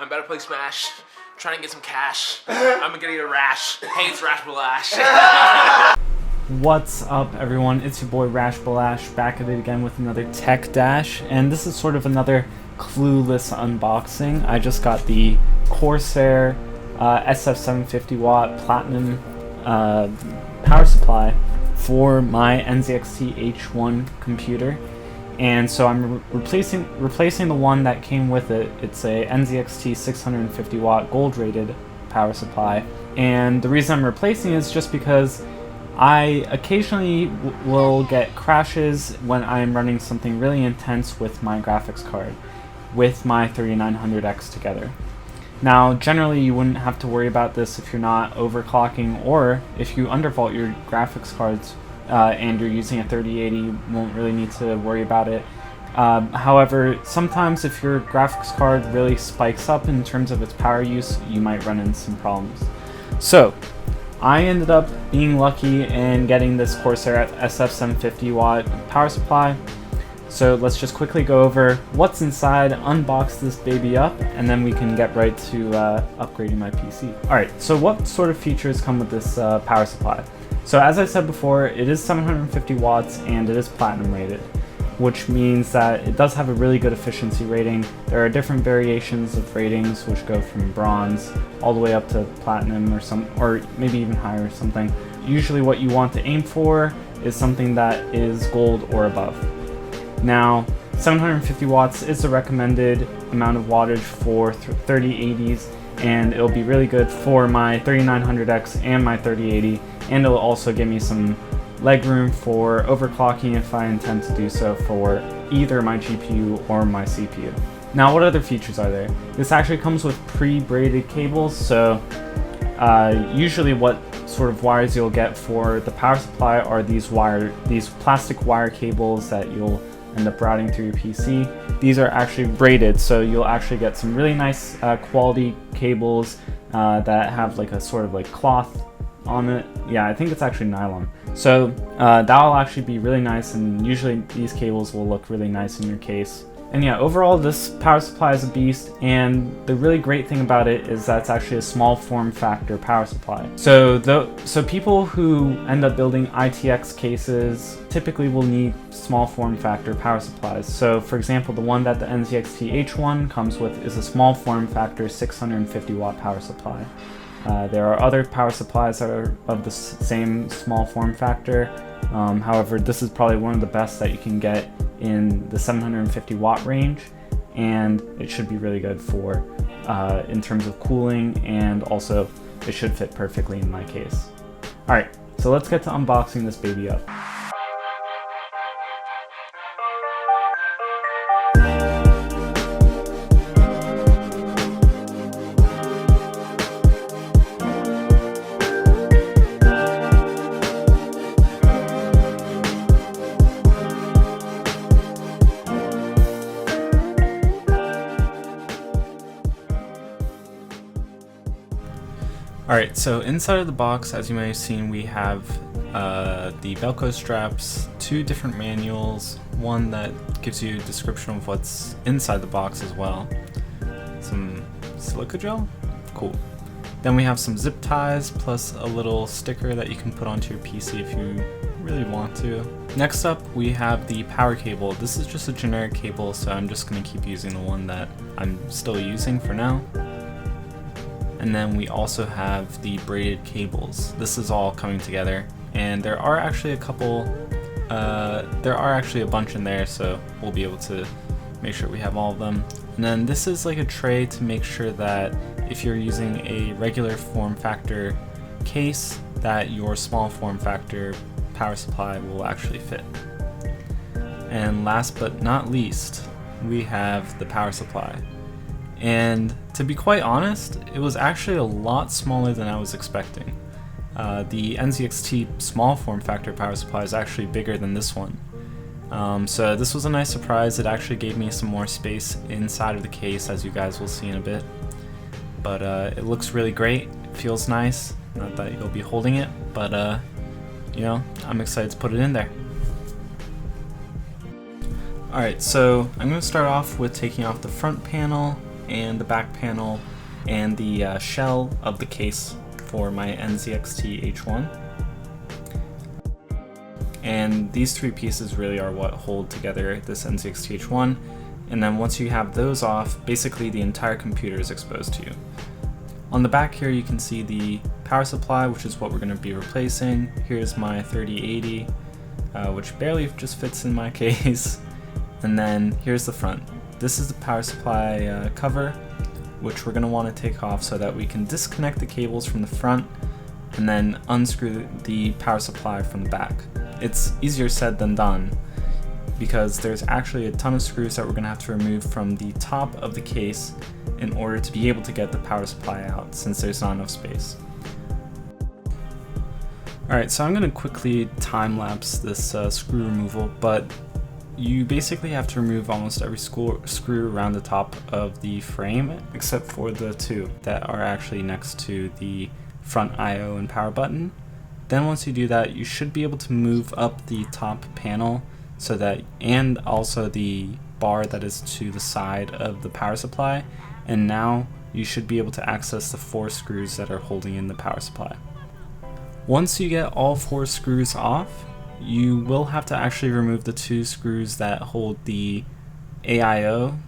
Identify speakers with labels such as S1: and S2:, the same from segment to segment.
S1: I'm about to play Smash. Trying to get some cash. I'm gonna get a rash. Hey, it's RashBalash.
S2: What's up, everyone? It's your boy RashBalash back at it again with another tech dash, and this is sort of another clueless unboxing. I just got the Corsair SF750 watt platinum power supply for my NZXT H1 computer, and so I'm replacing the one that came with it. It's a NZXT 650 watt gold rated power supply, and the reason I'm replacing it is just because I occasionally will get crashes when I'm running something really intense with my graphics card, with my 3900X together. Now, generally you wouldn't have to worry about this if you're not overclocking, or if you undervolt your graphics cards and you're using a 3080, you won't really need to worry about it. However, sometimes if your graphics card really spikes up in terms of its power use, you might run into some problems. So, I ended up being lucky and getting this Corsair SF750 watt power supply. So let's just quickly go over what's inside, unbox this baby up, and then we can get right to upgrading my PC. Alright, so what sort of features come with this power supply? So as I said before, it is 750 watts and it is platinum rated, which means that it does have a really good efficiency rating. There are different variations of ratings which go from bronze all the way up to platinum or maybe even higher or something. Usually what you want to aim for is something that is gold or above. Now, 750 watts is the recommended amount of wattage for 3080s, and it'll be really good for my 3900X and my 3080, and it'll also give me some legroom for overclocking if I intend to do so for either my GPU or my CPU. Now, what other features are there? This actually comes with pre-braided cables, so usually what sort of wires you'll get for the power supply are these plastic wire cables that you'll end up routing through your PC. These are actually braided, so you'll actually get some really nice quality cables that have like a sort of like cloth on it. Yeah, I think it's actually nylon. So that'll actually be really nice, and usually these cables will look really nice in your case. And yeah, overall this power supply is a beast, and the really great thing about it is that it's actually a small form factor power supply. So people who end up building ITX cases typically will need small form factor power supplies. So for example, the one that the NZXT H1 comes with is a small form factor 650 watt power supply. There are other power supplies that are of the same small form factor. However, this is probably one of the best that you can get in the 750 watt range, and it should be really good for in terms of cooling, and also it should fit perfectly in my case. Alright, so let's get to unboxing this baby up. Alright, so inside of the box, as you may have seen, we have the Velcro straps, two different manuals, one that gives you a description of what's inside the box as well. Some silica gel? Cool. Then we have some zip ties, plus a little sticker that you can put onto your PC if you really want to. Next up, we have the power cable. This is just a generic cable, so I'm just going to keep using the one that I'm still using for now. And then we also have the braided cables. This is all coming together, and there are actually a bunch in there, so we'll be able to make sure we have all of them. And then this is like a tray to make sure that if you're using a regular form factor case, that your small form factor power supply will actually fit. And last but not least, we have the power supply. And to be quite honest, it was actually a lot smaller than I was expecting. The NZXT small form factor power supply is actually bigger than this one. So this was a nice surprise. It actually gave me some more space inside of the case, as you guys will see in a bit. But it looks really great, it feels nice. Not that you'll be holding it, but you know, I'm excited to put it in there. Alright, so I'm going to start off with taking off the front panel, and the back panel and the shell of the case for my NZXT H1. And these three pieces really are what hold together this NZXT H1. And then once you have those off, basically the entire computer is exposed to you. On the back here you can see the power supply, which is what we're going to be replacing. Here's my 3080, which barely just fits in my case. And then here's the front. This is the power supply cover, which we're going to want to take off so that we can disconnect the cables from the front and then unscrew the power supply from the back. It's easier said than done, because there's actually a ton of screws that we're going to have to remove from the top of the case in order to be able to get the power supply out, since there's not enough space. Alright, so I'm going to quickly time-lapse this screw removal, but you basically have to remove almost every screw around the top of the frame, except for the two that are actually next to the front I/O and power button. Then once you do that, you should be able to move up the top panel so that, and also the bar that is to the side of the power supply, and now you should be able to access the 4 screws that are holding in the power supply. Once you get all 4 screws off, you will have to actually remove the 2 screws that hold the AIO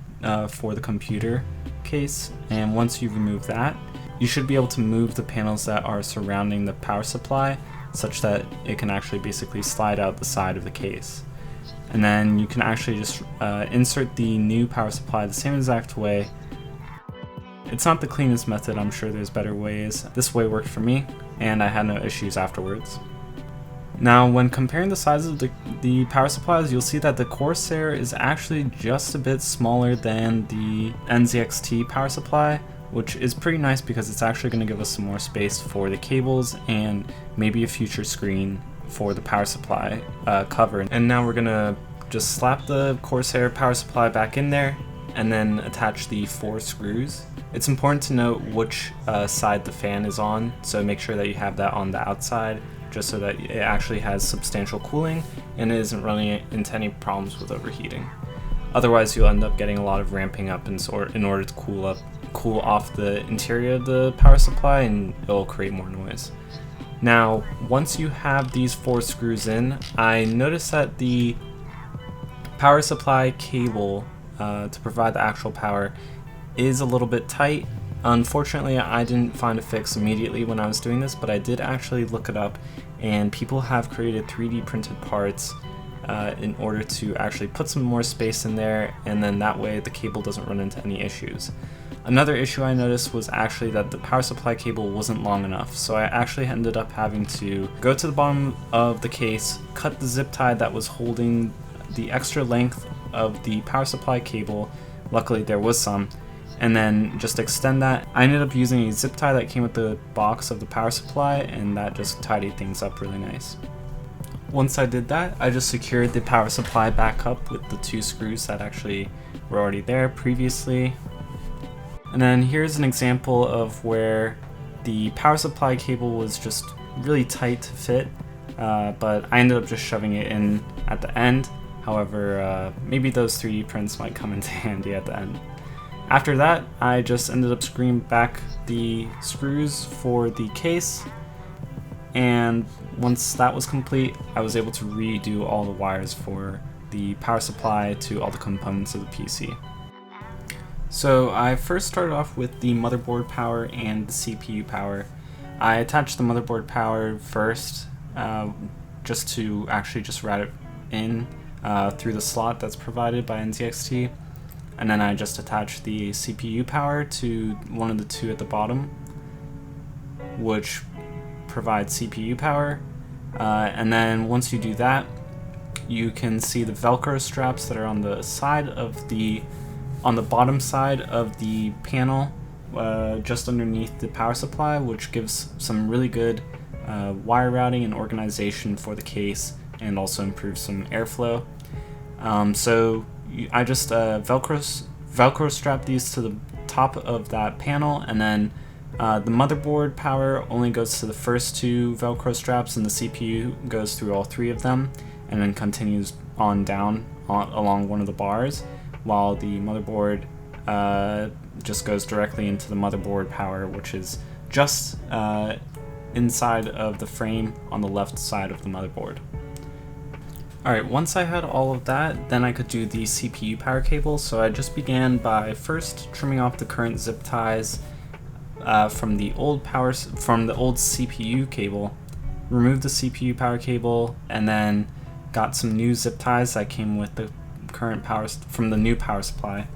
S2: for the computer case, and once you remove that, you should be able to move the panels that are surrounding the power supply such that it can actually basically slide out the side of the case. And then you can actually just insert the new power supply the same exact way. It's not the cleanest method, I'm sure there's better ways. This way worked for me, and I had no issues afterwards. Now, when comparing the sizes of the power supplies, you'll see that the Corsair is actually just a bit smaller than the NZXT power supply, which is pretty nice because it's actually going to give us some more space for the cables and maybe a future screen for the power supply cover. And now we're going to just slap the Corsair power supply back in there and then attach the 4 screws. It's important to note which side the fan is on, so make sure that you have that on the outside, just so that it actually has substantial cooling and it isn't running into any problems with overheating. Otherwise you'll end up getting a lot of ramping up in order to cool off the interior of the power supply, and it'll create more noise. Now, once you have these 4 screws in, I noticed that the power supply cable to provide the actual power is a little bit tight. Unfortunately, I didn't find a fix immediately when I was doing this, but I did actually look it up, and people have created 3D printed parts in order to actually put some more space in there, and then that way the cable doesn't run into any issues. Another issue I noticed was actually that the power supply cable wasn't long enough, so I actually ended up having to go to the bottom of the case, cut the zip tie that was holding the extra length of the power supply cable. Luckily there was some, and then just extend that. I ended up using a zip tie that came with the box of the power supply, and that just tidied things up really nice. Once I did that, I just secured the power supply back up with the 2 screws that actually were already there previously. And then here's an example of where the power supply cable was just really tight to fit, but I ended up just shoving it in at the end. However, maybe those 3D prints might come into handy at the end. After that, I just ended up screwing back the screws for the case, and once that was complete, I was able to redo all the wires for the power supply to all the components of the PC. So I first started off with the motherboard power and the CPU power. I attached the motherboard power first, just to actually just route it in through the slot that's provided by NZXT, and then I just attached the CPU power to one of the 2 at the bottom, which provides CPU power. And then once you do that, you can see the Velcro straps that are on the side of on the bottom side of the panel, just underneath the power supply, which gives some really good wire routing and organization for the case, and also improves some airflow. So I just Velcro strap these to the top of that panel, and then the motherboard power only goes to the first 2 Velcro straps, and the CPU goes through all 3 of them, and then continues on down along one of the bars, while the motherboard just goes directly into the motherboard power, which is just inside of the frame on the left side of the motherboard. Alright, once I had all of that, then I could do the CPU power cable. So I just began by first trimming off the current zip ties from the old CPU cable, removed the CPU power cable, and then got some new zip ties that came with the current power from the new power supply,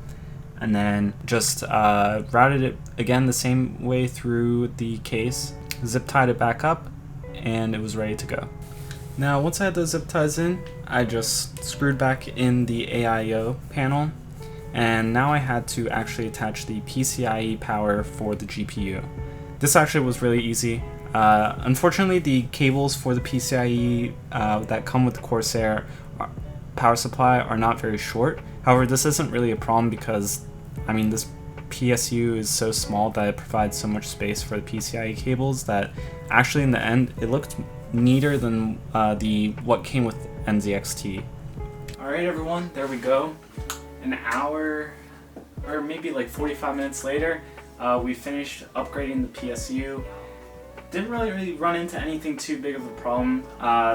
S2: and then just routed it again the same way through the case, zip tied it back up, and it was ready to go. Now once I had those zip ties in, I just screwed back in the AIO panel, and now I had to actually attach the PCIe power for the GPU. This actually was really easy. Unfortunately, the cables for the PCIe that come with the Corsair power supply are not very short. However, this isn't really a problem because, I mean, this PSU is so small that it provides so much space for the PCIe cables that actually in the end it looked neater than what came with NZXT. Alright everyone, there we go. An hour or maybe like 45 minutes later, we finished upgrading the PSU. Didn't really run into anything too big of a problem.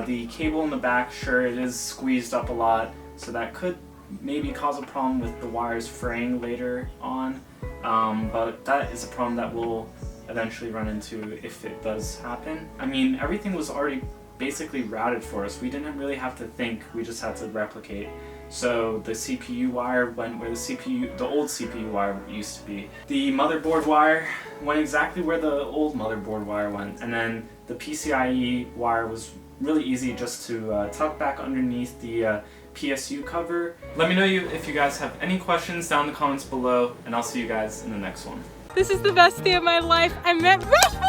S2: The cable in the back, sure, it is squeezed up a lot, so that could maybe cause a problem with the wires fraying later on, but that is a problem that we'll eventually run into if it does happen. I mean, everything was already basically routed for us. We didn't really have to think, we just had to replicate. So the CPU wire went where the old CPU wire used to be. The motherboard wire went exactly where the old motherboard wire went, and then the PCIe wire was really easy just to tuck back underneath the PSU cover. Let me know if you guys have any questions down in the comments below, and I'll see you guys in the next one.
S3: This is the best day of my life. I met RashBalash!